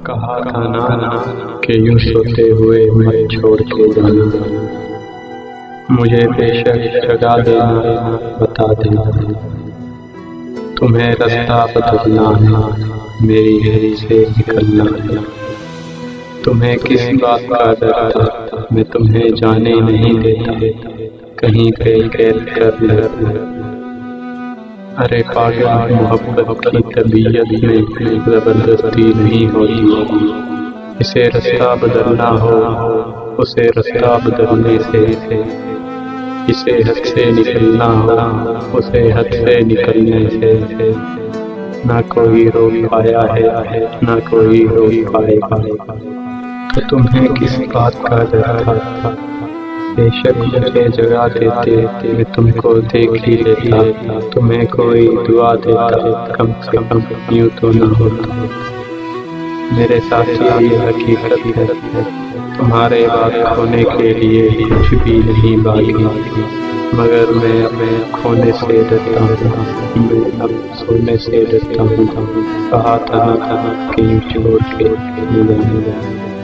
کہا تھا نا کہ یوں سوتے ہوئے مت چھوڑ کے جانا، مجھے بے شک جگا دینا، بتا دینا، تمہیں رستہ بدلنا ہے، میری گھر سے نکلنا ہے۔ تمہیں کس بات کا ڈر تھا، میں تمہیں جانے نہیں دیتا، کہیں پہ قید کر لیتا۔ ارے پاگل، محبت کی طبیعت میں زبردستی نہیں ہوتی، اسے رستہ بدلنا ہو، اسے رستہ بدلنے سے، اسے حد سے نکلنا ہو، اسے حد سے نکلنے سے، نہ کوئی روک پایا ہے، نہ کوئی روک پائے گا۔ تو تمہیں کس بات کا ڈر تھا، بے شک مجھے جگا دیتے، میں تم کو دیکھ ہی لیتا، تمہیں کوئی دعا دیتا، کم سے کم یوں تو نہ ہوتا۔ میرے ساتھی، یہ حقیقت ہے، تمہارے بعد کھونے کے لیے کچھ بھی نہیں باقی، مگر میں اپنے کھونے سے ڈرتا ہوں، میں اب سونے سے ڈرتا ہوں۔ کہا تھا نا کہ یوں چھوڑ کے نہیں جانا۔